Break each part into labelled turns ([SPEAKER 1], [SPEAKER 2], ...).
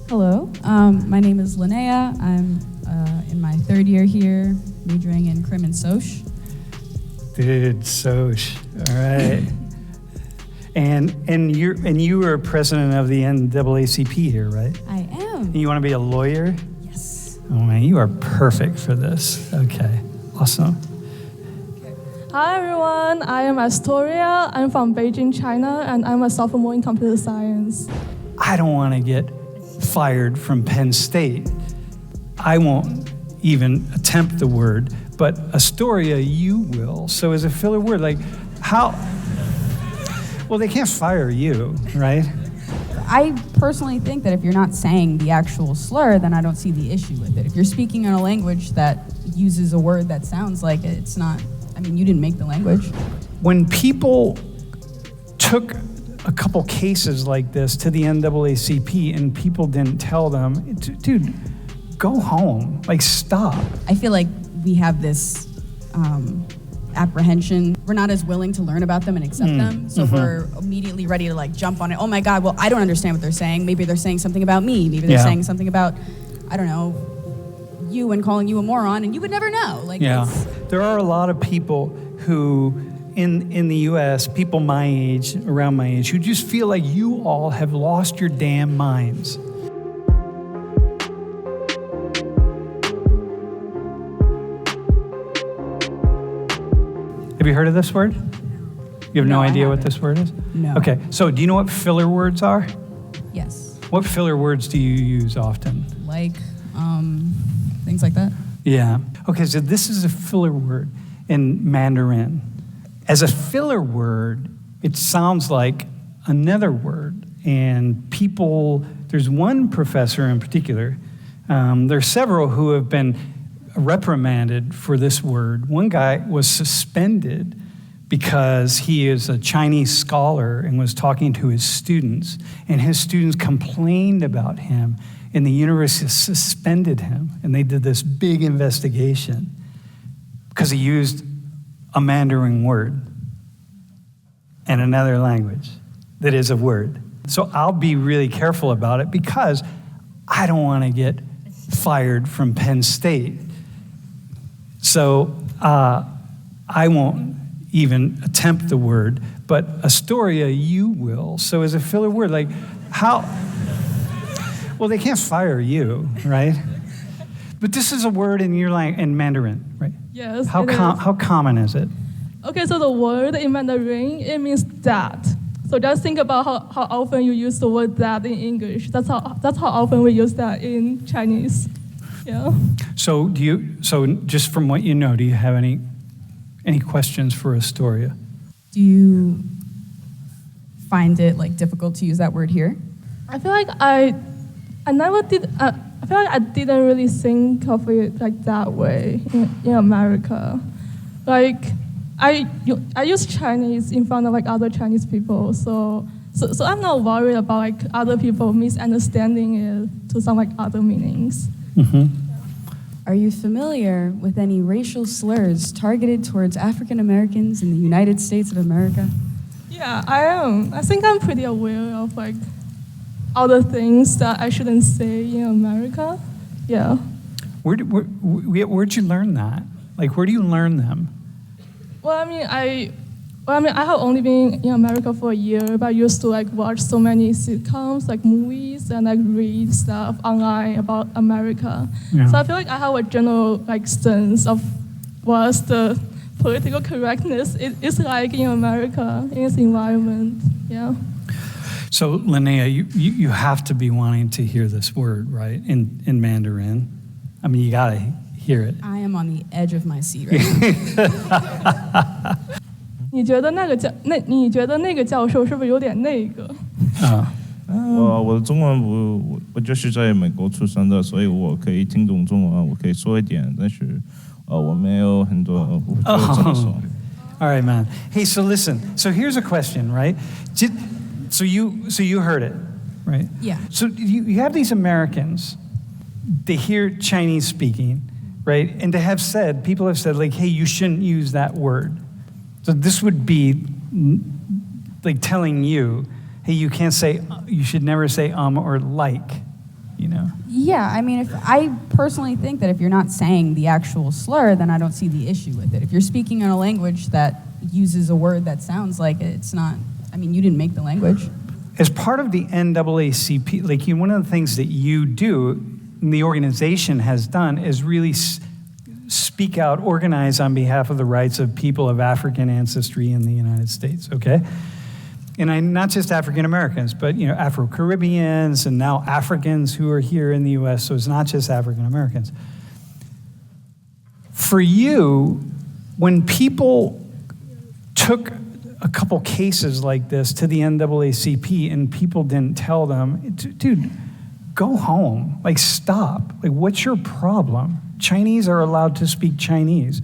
[SPEAKER 1] Hello, my name is Linnea. I'm in my third year here, majoring in Crim and Soc.
[SPEAKER 2] Dude, Soc. All right. and you are president of the NAACP here, right?
[SPEAKER 1] I am.
[SPEAKER 2] And you want to be a lawyer?
[SPEAKER 1] Yes.
[SPEAKER 2] Oh man, you are perfect for this. Okay, awesome.
[SPEAKER 3] Hi everyone, I am Astoria. I'm from Beijing, China, and I'm a sophomore in computer science.
[SPEAKER 2] I don't want to get fired from Penn State. I won't even attempt the word, but Astoria, you will. So as a filler word, like how? Well, they can't fire you, right?
[SPEAKER 1] I personally think that if you're not saying the actual slur, then I don't see the issue with it. If you're speaking in a language that uses a word that sounds like it, it's not, I mean, you didn't make the language.
[SPEAKER 2] When people took a couple cases like this to the NAACP and people didn't tell them, dude, go home, like stop.
[SPEAKER 1] I feel like we have this apprehension. We're not as willing to learn about them and accept them, so we're immediately ready to like jump on it. Oh my God, well, I don't understand what they're saying. Maybe they're saying something about me. Maybe they're saying something about, I don't know, you and calling you a moron, and you would never know. Like,
[SPEAKER 2] there are a lot of people who in the US, people my age, around my age, who just feel like you all have lost your damn minds. Have you heard of this word? You have no idea what this word is?
[SPEAKER 1] No.
[SPEAKER 2] Okay, so do you know what filler words are?
[SPEAKER 1] Yes.
[SPEAKER 2] What filler words do you use often?
[SPEAKER 1] Like, things like that?
[SPEAKER 2] Yeah. Okay, so this is a filler word in Mandarin. As a filler word, it sounds like another word. And people, there's one professor in particular, there's several who have been reprimanded for this word. One guy was suspended because he is a Chinese scholar and was talking to his students. And his students complained about him, and the university suspended him. And they did this big investigation because he used a Mandarin word and another language that is a word. So I'll be really careful about it because I don't want to get fired from Penn State. So I won't even attempt the word, but Astoria, you will. So as a filler word, like how? Well, they can't fire you, right? But this is a word in your in Mandarin, right?
[SPEAKER 3] Yes.
[SPEAKER 2] How common is it?
[SPEAKER 3] Okay, so the word in Mandarin, it means that. So just think about how often you use the word that in English. That's how often we use that in Chinese. Yeah.
[SPEAKER 2] So just from what you know, do you have any questions for Astoria?
[SPEAKER 1] Do you find it like difficult to use that word here?
[SPEAKER 3] I feel like I never did. I feel like I didn't really think of it like that way in America. Like I use Chinese in front of like other Chinese people, so I'm not worried about like other people misunderstanding it to some like other meanings.
[SPEAKER 2] Mm-hmm.
[SPEAKER 1] Are you familiar with any racial slurs targeted towards African Americans in the United States of America?
[SPEAKER 3] Yeah, I am. I think I'm pretty aware of like other things that I shouldn't say in America. Yeah.
[SPEAKER 2] Where'd you learn that? Like, where do you learn them?
[SPEAKER 3] Well, I mean, I have only been in America for a year, but I used to like watch so many sitcoms, like movies, and like read stuff online about America.
[SPEAKER 2] Yeah.
[SPEAKER 3] So I feel like I have a general like sense of what's the political correctness is like in America, in its environment. Yeah.
[SPEAKER 2] So, Linnea, you have to be wanting to hear this word, right? In Mandarin. I mean, you gotta hear it.
[SPEAKER 1] I am on the edge of my seat right now.
[SPEAKER 3] 你觉得那个教授是不是有点那个？
[SPEAKER 4] 我的中文我就是在美国出生的，所以我可以听懂中文，我可以说一点，但是我没有很多不会这么说。
[SPEAKER 2] All right, man. Hey, so listen. So here's a question, right? So you heard it, right?
[SPEAKER 1] Yeah.
[SPEAKER 2] So you have these Americans, they hear Chinese speaking, right? And people have said, like, hey, you shouldn't use that word. So this would be like telling you, hey, you should never say or like. you know?
[SPEAKER 1] Yeah, I mean, if I personally think that if you're not saying the actual slur, then I don't see the issue with it. If you're speaking in a language that uses a word that sounds like it, it's not, I mean, you didn't make the language.
[SPEAKER 2] As part of the NAACP, like one of the things that you do, and the organization has done, is really speak out, organize on behalf of the rights of people of African ancestry in the United States, okay? And not just African Americans, but Afro-Caribbeans and now Africans who are here in the U.S., so it's not just African Americans. For you, when people took a couple cases like this to the NAACP and people didn't tell them, dude, go home, like stop, like what's your problem? Chinese are allowed to speak Chinese.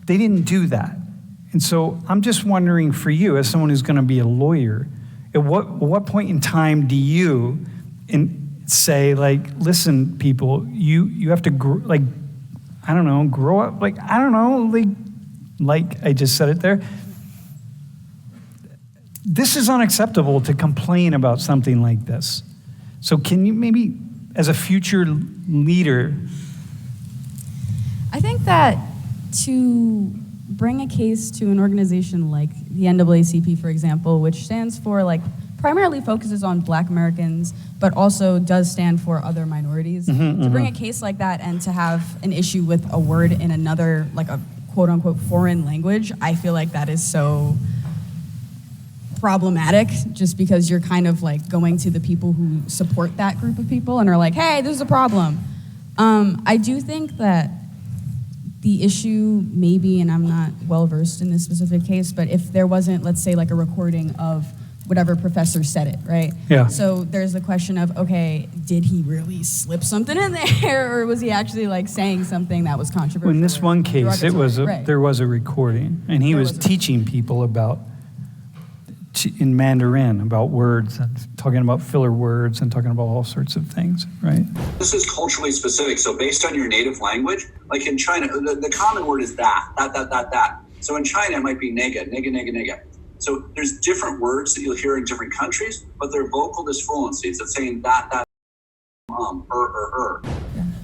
[SPEAKER 2] They didn't do that. And so I'm just wondering for you, as someone who's gonna be a lawyer, at what point in time do you say, like, listen, people, you have to, grow up, like, like I just said it there. This is unacceptable to complain about something like this. So can you maybe, as a future leader?
[SPEAKER 1] I think that to bring a case to an organization like the NAACP, for example, which stands for, like, primarily focuses on Black Americans, but also does stand for other minorities. To bring a case like that and to have an issue with a word in another, like a quote-unquote foreign language, I feel like that is so problematic, just because you're kind of like going to the people who support that group of people and are like, hey, there's a problem. I do think that the issue maybe, and I'm not well-versed in this specific case, but if there wasn't, let's say, like a recording of whatever professor said it, right?
[SPEAKER 2] Yeah.
[SPEAKER 1] So there's the question of, okay, did he really slip something in there, or was he actually like saying something that was controversial?
[SPEAKER 2] In this one case, there was a recording, and he was teaching people about, in Mandarin, about words, and talking about filler words, and talking about all sorts of things, right?
[SPEAKER 5] This is culturally specific, so based on your native language, like in China, the common word is that. So in China, it might be nei-ge. So there's different words that you'll hear in different countries, but they're vocal disfluencies. It's saying that,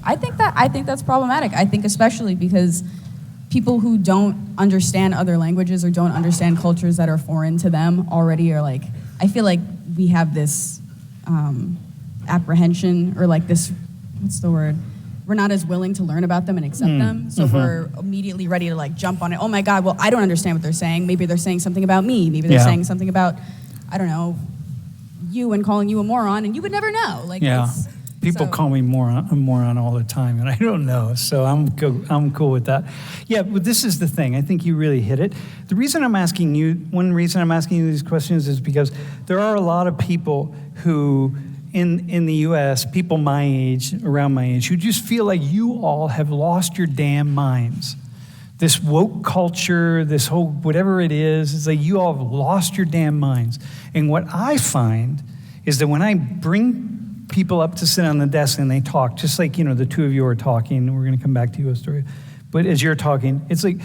[SPEAKER 1] I think that's problematic. I think especially because people who don't understand other languages or don't understand cultures that are foreign to them already are like, I feel like we have this apprehension, or like this, what's the word? We're not as willing to learn about them and accept them. So we're immediately ready to like jump on it. Oh my God, well, I don't understand what they're saying. Maybe they're saying something about me. Maybe they're saying something about, I don't know, you, and calling you a moron, and you would never know. Like,
[SPEAKER 2] people call me a moron all the time, and I don't know. So I'm cool with that. Yeah, but this is the thing. I think you really hit it. One reason I'm asking you these questions is because there are a lot of people who, in the U.S., people my age, around my age, who just feel like you all have lost your damn minds. This woke culture, this whole whatever it is, it's like you all have lost your damn minds. And what I find is that when I bring people up to sit on the desk and they talk, just like, the two of you are talking, we're going to come back to you, Astoria, but as you're talking, it's like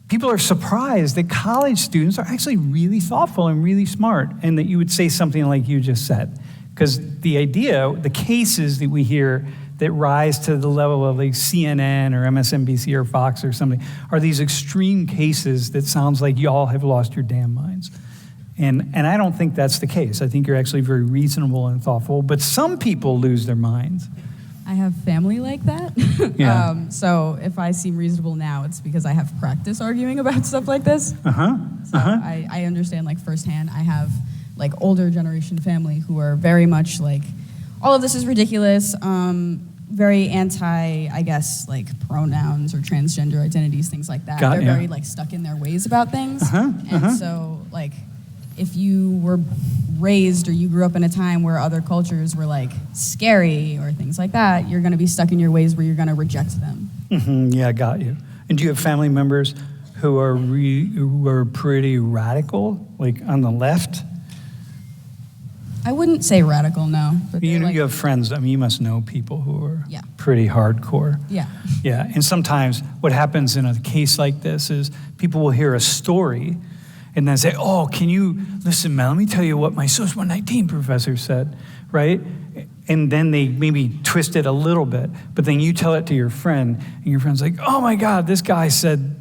[SPEAKER 2] people are surprised that college students are actually really thoughtful and really smart, and that you would say something like you just said. Because the cases that we hear that rise to the level of like CNN or MSNBC or Fox or something are these extreme cases that sounds like y'all have lost your damn minds. And I don't think that's the case. I think you're actually very reasonable and thoughtful, but some people lose their minds.
[SPEAKER 1] I have family like that.
[SPEAKER 2] Yeah.
[SPEAKER 1] So if I seem reasonable now, it's because I have practice arguing about stuff like this. I understand like firsthand. I have like older generation family who are very much like, all of this is ridiculous, very anti, I guess, like pronouns or transgender identities, things like that. They're very like stuck in their ways about things. And so like, if you were raised or you grew up in a time where other cultures were like scary or things like that, you're gonna be stuck in your ways where you're gonna reject them.
[SPEAKER 2] Yeah, got you. And do you have family members who are pretty radical, like on the left?
[SPEAKER 1] I wouldn't say radical, no. But
[SPEAKER 2] You have friends, I mean, you must know people who are
[SPEAKER 1] Yeah.
[SPEAKER 2] pretty hardcore.
[SPEAKER 1] Yeah.
[SPEAKER 2] Yeah, and sometimes what happens in a case like this is people will hear a story and then say, oh, can you listen, man, let me tell you what my Social 119 professor said, right? And then they maybe twist it a little bit, but then you tell it to your friend, and your friend's like, oh my God, this guy said,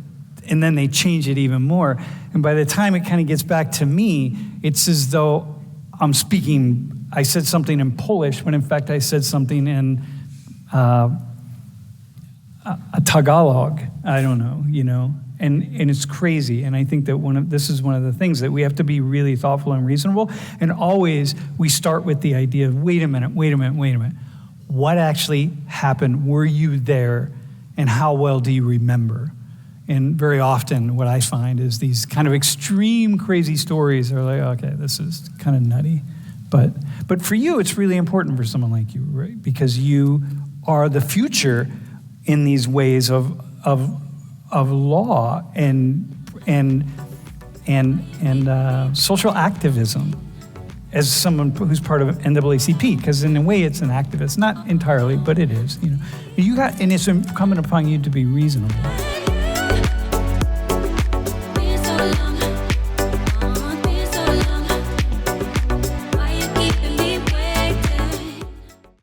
[SPEAKER 2] and then they change it even more. And by the time it kind of gets back to me, it's as though I said something in Polish when in fact I said something in a Tagalog. I don't know, and it's crazy. And I think that this is one of the things that we have to be really thoughtful and reasonable. And always we start with the idea of, wait a minute. What actually happened? Were you there? And how well do you remember? And very often what I find is these kind of extreme crazy stories are like, okay, this is kind of nutty. But for you, it's really important for someone like you, right? Because you are the future in these ways of law and social activism as someone who's part of NAACP, because in a way it's an activist, not entirely, but it is. And it's incumbent upon you to be reasonable.